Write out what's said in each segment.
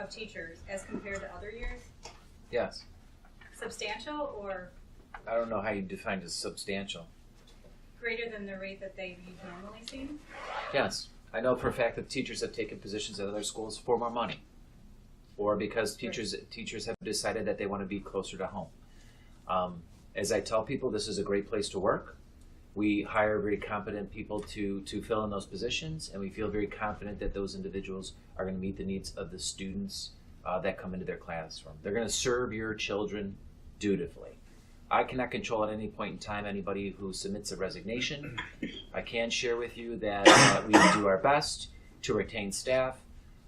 of teachers as compared to other years? Yes. Substantial or? I don't know how you define as substantial. Greater than the rate that you've normally seen? Yes. I know for a fact that teachers have taken positions at other schools for more money, or because teachers have decided that they want to be closer to home. As I tell people, this is a great place to work. We hire very competent people to fill in those positions, and we feel very confident that those individuals are going to meet the needs of the students that come into their classroom. They're going to serve your children dutifully. I cannot control at any point in time anybody who submits a resignation. I can share with you that we do our best to retain staff,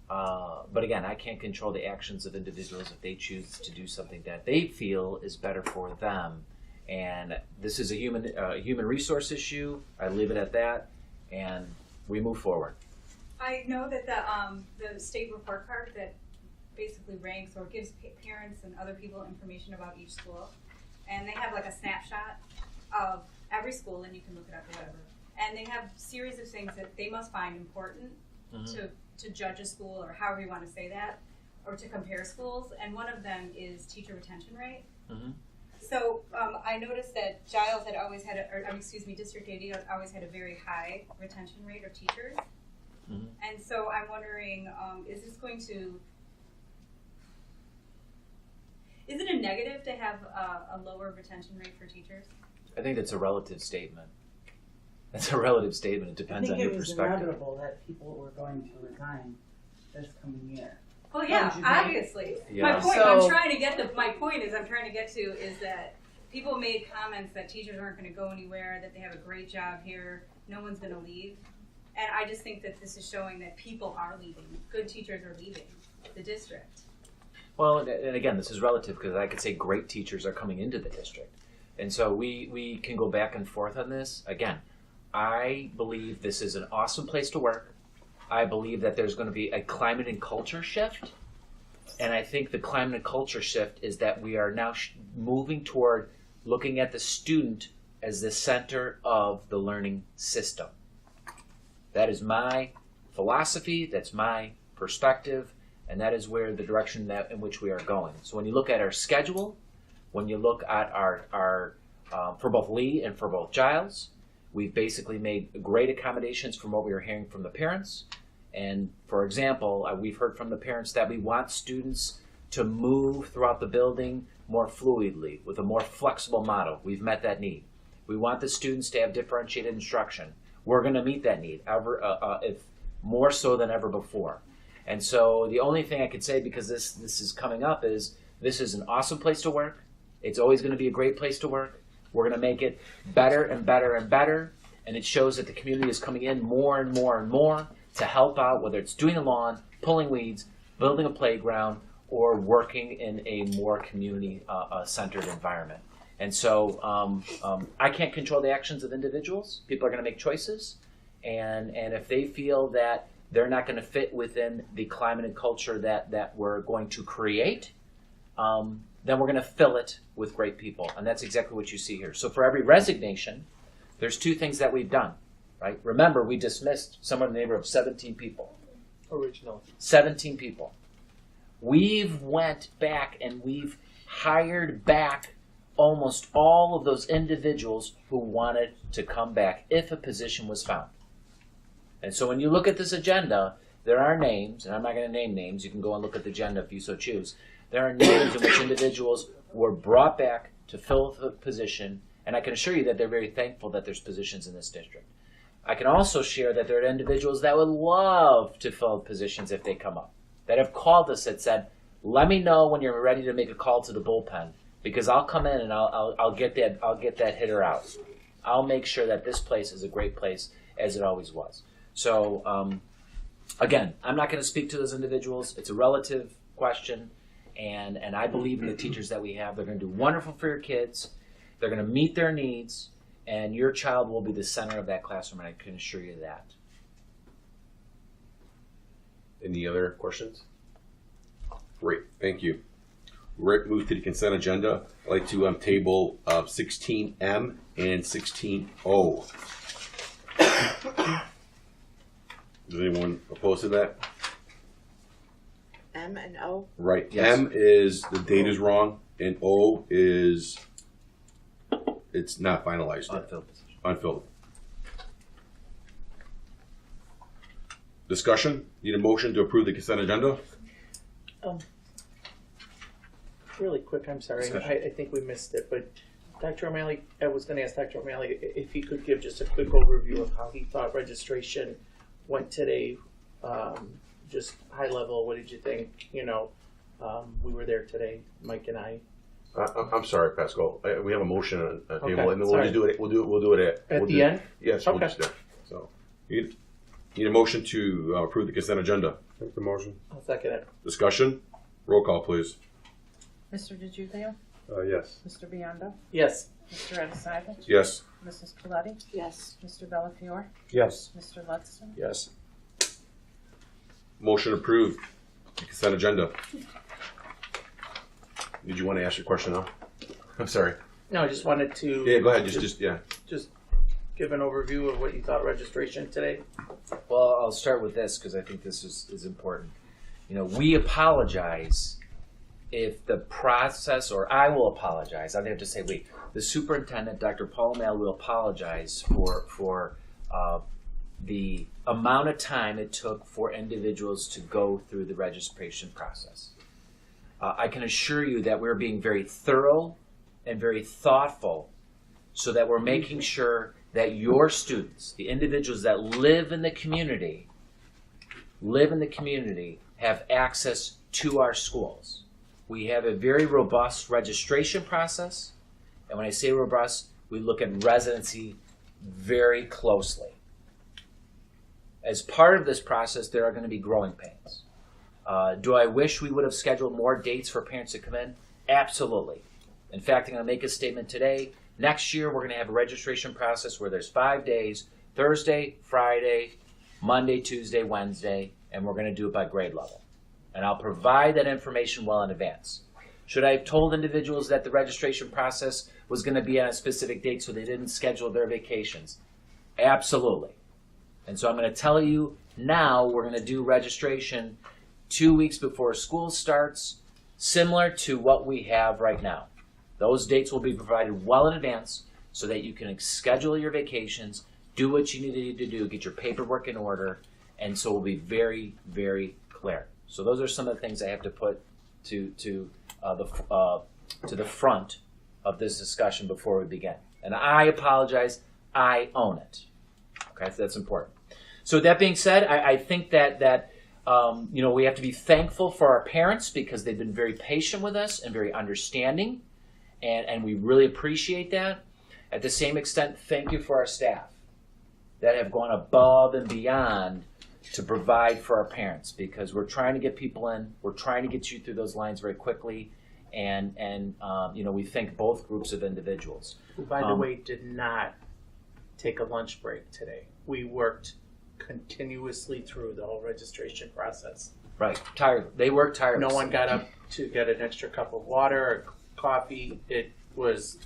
but again, I can't control the actions of individuals if they choose to do something that they feel is better for them. And this is a human resource issue. I leave it at that, and we move forward. I know that the state report card that basically ranks or gives parents and other people information about each school, and they have like a snapshot of every school, and you can look it up or whatever. And they have a series of things that they must find important to judge a school, or however you want to say that, or to compare schools. And one of them is teacher retention rate. So I noticed that Giles had always had, District 80 always had a very high retention rate of teachers. And so I'm wondering, is it a negative to have a lower retention rate for teachers? I think that's a relative statement. That's a relative statement. It depends on your perspective. I think it was inevitable that people were going to resign this coming year. Well, yeah, obviously. Yeah. My point I'm trying to get to is that people made comments that teachers aren't going to go anywhere, that they have a great job here, no one's going to leave. And I just think that this is showing that people are leaving. Good teachers are leaving the district. Well, and again, this is relative because I could say great teachers are coming into the district. And so we can go back and forth on this. Again, I believe this is an awesome place to work. I believe that there's going to be a climate and culture shift. And I think the climate and culture shift is that we are now moving toward looking at the student as the center of the learning system. That is my philosophy, that's my perspective, and that is where the direction in which we are going. So when you look at our schedule, when you look at our for both Lee and for both Giles, we've basically made great accommodations from what we were hearing from the parents. And for example, we've heard from the parents that we want students to move throughout the building more fluidly with a more flexible model. We've met that need. We want the students to have differentiated instruction. We're going to meet that need, if more so than ever before. And so the only thing I could say, because this is coming up, is this is an awesome place to work. It's always going to be a great place to work. We're going to make it better and better and better. And it shows that the community is coming in more and more and more to help out, whether it's doing the lawn, pulling weeds, building a playground, or working in a more community-centered environment. And so I can't control the actions of individuals. People are going to make choices. And if they feel that they're not going to fit within the climate and culture that we're going to create, then we're going to fill it with great people. And that's exactly what you see here. So for every resignation, there's two things that we've done. Right? Remember, we dismissed somewhere in the neighborhood of 17 people. Originally. 17 people. We've went back and we've hired back almost all of those individuals who wanted to come back if a position was found. And so when you look at this agenda, there are names, and I'm not going to name names. You can go and look at the agenda if you so choose. There are names in which individuals were brought back to fill the position, and I can assure you that they're very thankful that there's positions in this district. I can also share that there are individuals that would love to fill positions if they come up, that have called us that said, let me know when you're ready to make a call to the bullpen, because I'll come in and I'll get that hitter out. I'll make sure that this place is a great place as it always was. So again, I'm not going to speak to those individuals. It's a relative question, and I believe in the teachers that we have. They're going to do wonderful for your kids. They're going to meet their needs. And your child will be the center of that classroom, and I can assure you that. Any other questions? Great, thank you. We're move to the consent agenda. I'd like to table 16M and 16O. Is anyone opposed to that? M and O? Right. Yes. M is the date is wrong, and O is it's not finalized yet. Unfilled position. Unfilled. Discussion? Need a motion to approve the consent agenda? Really quick, I'm sorry, Discussion. I think we missed it, but Dr. O'Malley, I was gonna ask Dr. O'Malley if he could give just a quick overview of how he thought registration went today. Just high level, what did you think? You know, we were there today, Mike and I. I'm sorry, Pascal. We have a motion on the table, Okay, and then we'll sorry. just do it. We'll do it At we'll the do- end? Yes. We'll Okay. just do it. So, you need a motion to approve the consent agenda. Make the motion. I'll second it. Discussion. Roll call, please. Mr. DeGiulio, Yes. Mr. Biondo, Yes. Mr. Edisavich, Yes. Mrs. Coletti, Yes. Mr. Bellafiore, Yes. Mr. Ludston, Yes. Motion approved. The consent agenda. Did you want to ask your question now? I'm sorry. No, I just wanted to. Yeah, go ahead. Just yeah. Just give an overview of what you thought registration today. Well, I'll start with this because I think this is important. You know, we apologize if the process, or I will apologize. I have to say we. The superintendent, Dr. Paul O'Malley, will apologize for the amount of time it took for individuals to go through the registration process. I can assure you that we're being very thorough and very thoughtful so that we're making sure that your students, the individuals that live in the community, have access to our schools. We have a very robust registration process, and when I say robust, we look at residency very closely. As part of this process, there are going to be growing pains. Do I wish we would have scheduled more dates for parents to come in? Absolutely. In fact, I'm going to make a statement today. Next year, we're going to have a registration process where there's 5 days, Thursday, Friday, Monday, Tuesday, Wednesday, and we're going to do it by grade level. And I'll provide that information well in advance. Should I have told individuals that the registration process was going to be on a specific date so they didn't schedule their vacations? Absolutely. And so I'm going to tell you now we're going to do registration 2 weeks before school starts, similar to what we have right now. Those dates will be provided well in advance so that you can schedule your vacations, do what you need to do, get your paperwork in order, and so we'll be very, very clear. So those are some of the things I have to put to the front of this discussion before we begin. And I apologize. I own it. Okay, so that's important. So that being said, I think that we have to be thankful for our parents because they've been very patient with us and very understanding, and we really appreciate that. At the same extent, thank you for our staff that have gone above and beyond to provide for our parents because we're trying to get people in, we're trying to get you through those lines very quickly, and we thank both groups of individuals. Who, by the way, did not take a lunch break today. We worked continuously through the whole registration process. Right, they worked tirelessly. No one got up to get an extra cup of water or coffee. It was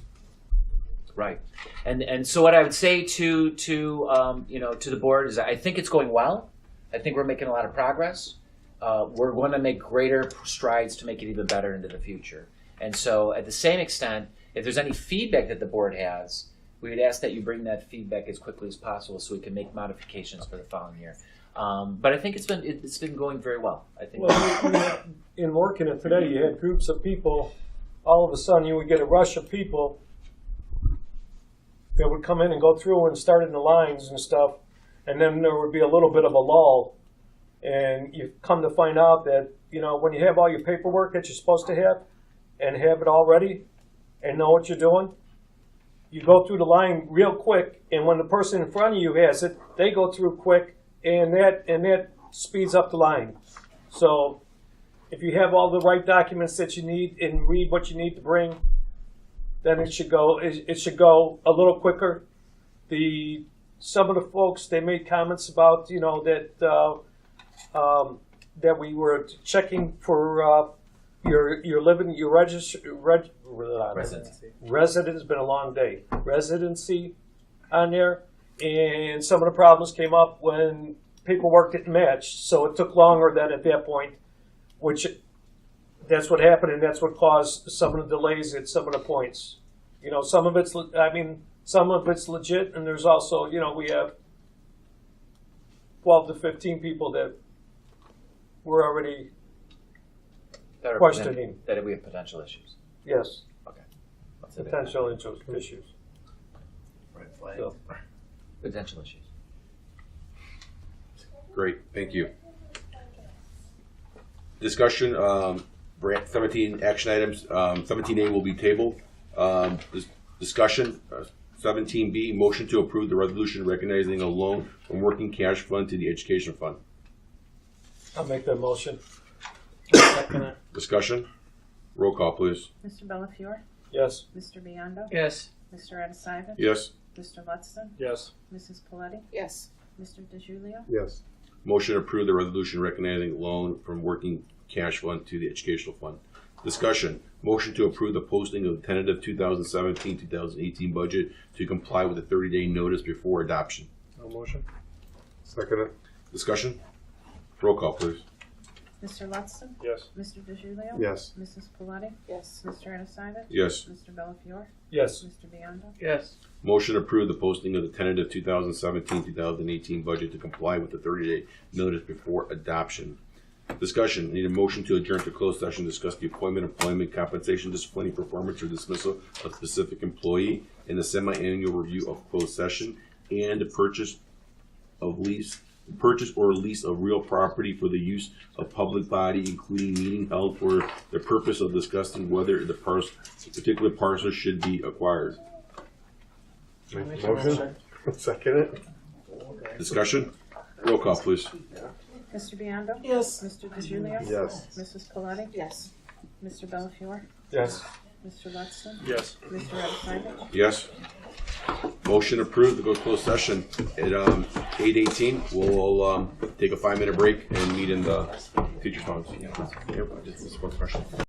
right, and so what I would say to the board is I think it's going well. I think we're making a lot of progress. We're going to make greater strides to make it even better into the future. And so, at the same extent, if there's any feedback that the board has, we would ask that you bring that feedback as quickly as possible so we can make modifications for the following year. But I think it's been going very well. I think. Well, in working it today, you had groups of people. All of a sudden, you would get a rush of people that would come in and go through and start in the lines and stuff, and then there would be a little bit of a lull. And you come to find out that when you have all your paperwork that you're supposed to have, and have it all ready, and know what you're doing, you go through the line real quick, and when the person in front of you has it, they go through quick, and that speeds up the line. So if you have all the right documents that you need and read what you need to bring, then it should go a little quicker. Some of the folks, they made comments about that we were checking for your living, your Residency. Residence, been a long day. Residency on there, and some of the problems came up when paperwork didn't match, so it took longer than at that point which that's what happened, and that's what caused some of the delays at some of the points. You know, some of it's legit, and there's also, you know, we have 12 to 15 people that we're already That are questioning. that we have potential issues. Yes, Let's say that. potential issues. Red flag. So, Potential issues. Great, thank you. Discussion, 17 action items, 17A will be tabled. Discussion, 17B, motion to approve the resolution recognizing a loan from working cash fund to the education fund. I'll make that motion. Second it. Discussion, roll call please. Mr. Bellafiore, Yes. Mr. Biondo, Yes. Mr. Adisivich, Yes. Mr. Lutston, Yes. Mrs. Coletti, Yes. Mr. DeJulio, Yes. Motion to approve the resolution recognizing loan from working cash fund to the educational fund. Discussion, motion to approve the posting of the tentative 2017-2018 budget to comply with a 30-day notice before adoption. No motion. Second it. Discussion, roll call please. Mr. Lutston, Yes. Mr. DeJulio, Yes. Mrs. Coletti, Yes. Mr. Adisivich, Yes. Mr. Bellafiore, Yes. Mr. Biondo, Yes. Motion to approve the posting of the tentative 2017-2018 budget to comply with the 30-day notice before adoption. Discussion, need a motion to adjourn to closed session, discuss the appointment, employment, compensation, disciplining performance, or dismissal of specific employee in the semi-annual review of closed session, and the purchase or lease of real property for the use of public body, including meeting held for the purpose of discussing whether the particular parcel should be acquired. Motion. Second it. Discussion? Roll call, please. Mr. Biondo, Yes. Mr. DeJulio, Yes. Mrs. Coletti, Yes. Mr. Bellafiore, Yes. Mr. Lutston, Yes. Mr. Adisivich, Yes. Motion approved to go to closed session at 8:18. We'll take a 5-minute break and meet in the teacher's lounge. Yeah, just one question.